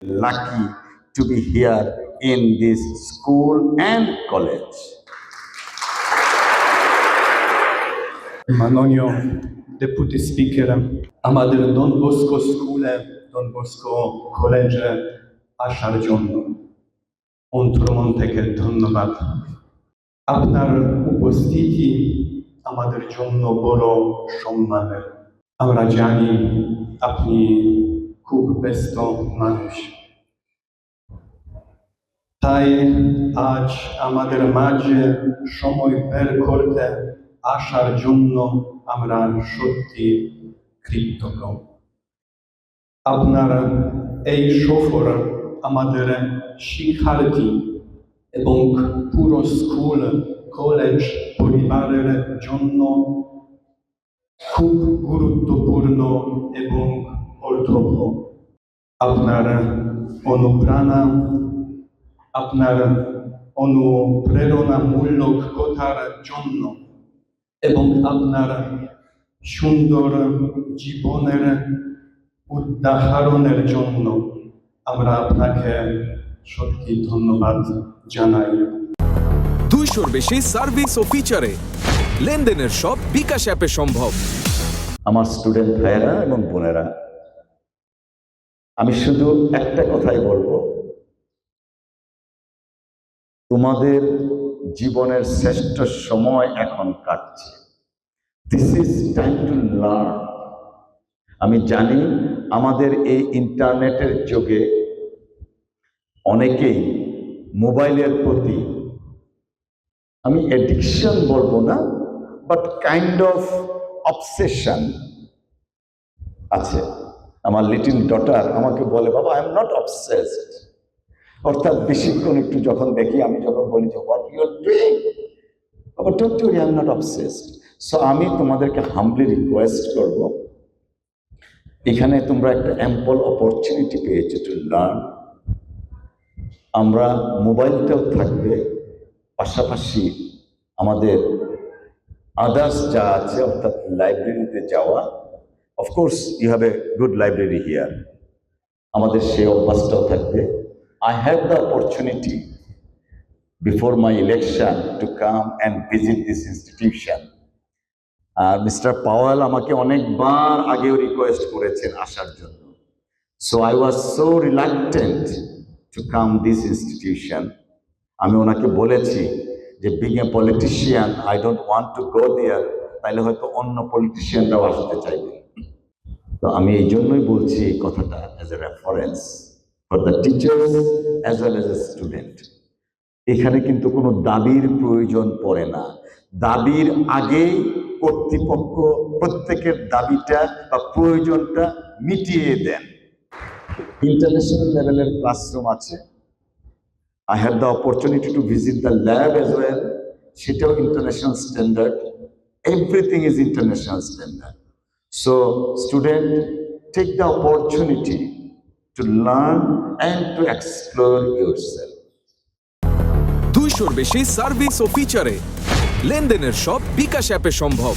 lucky to be here in this school and college. মাননীয় deputy speaker, আমাদের Don Bosco স্কুলে, Don Bosco কলেজে আসার জন্য অন্তর্মন থেকে ধন্যবাদ। আপনার উপস্থিতি আমাদের জন্য বড় সম্মানের। আমরা জানি আপনি খুব ব্যস্ত মানুষ, তাই আজ আমাদের মাঝে সময় বের করতে আসার জন্য আমরা সত্যি কৃতজ্ঞ। আপনার এই সফর আমাদের শিক্ষার্থী এবং পুরো স্কুল কলেজ পরিবারের জন্য খুব গুরুত্বপূর্ণ এবং অর্থবহ। আপনার অনুপ্রেরণা, আপনার অনুপ্রেরণামূলক কথার জন্য এবং আপনার সুন্দর জীবনের উদাহরণের জন্য আমরা আপনাকে সত্যি ধন্যবাদ জানাই। 200-র বেশি সার্ভিস ও ফিচারে লেনদেনের সব বিকাশ অ্যাপে সম্ভব। আমার স্টুডেন্ট ভাইয়েরা এবং বোনেরা, আমি শুধু একটা কথাই বলবো, তোমাদের জীবনের শ্রেষ্ঠ সময় এখন কাটছে। This is time to learn. আমি জানি আমাদের এই ইন্টারনেটের যুগে অনেকেই মোবাইলের প্রতি, আমি অ্যাডিকশন বলবো না, বাট কাইন্ড অফ অবসেশন আছে। আমার লিটল ডটার আমাকে বলে, বাবা আই এম নট অবসেসড। অর্থাৎ বেশিক্ষণ একটু যখন দেখি, আমি যখন বলি যে হোয়াট ইউ আর ডুইং, বাবা don't worry, I am not obsessed. So আমি তোমাদেরকে হাম্বলি রিকোয়েস্ট করব, এখানে তোমরা একটা অ্যাম্পল অপরচুনিটি পেয়েছো টু লার্ন। আমরা মোবাইলটাও থাকবে, পাশাপাশি আমাদের আদার্স যা আছে, অর্থাৎ লাইব্রেরিতে যাওয়া। Of course you have a good library here, আমাদের সেই অভ্যাসটাও থাকবে। I had the opportunity before my election to come and visit this institution. Mr. Powell আমাকে অনেকবার আগেও রিকোয়েস্ট করেছেন আসার জন্য। So I was so reluctant to come this institution. আমি ওনাকে বলেছি যে being a politician, I don't want to go there. তাইলে হয়তো অন্য পলিটিশিয়ানরাও আসতে চাইবে। তো আমি এই জন্যই বলছি এই কথাটা as a reference for the teachers as well as a student. এখানে কিন্তু কোনো দাবির প্রয়োজন পড়ে না। দাবির আগেই কর্তৃপক্ষ প্রত্যেকের দাবিটা বা প্রয়োজনটা মিটিয়ে দেন। ইন্টারন্যাশনাল লেভেলের ক্লাসরুম আছে। I had the opportunity to visit the lab as well. সেটাও international standard. Everything is international standard. So student, take the opportunity to learn and to explore yourself. 200-র বেশি সার্ভিস ও ফিচারে লেনদেনের সব বিকাশ অ্যাপে সম্ভব।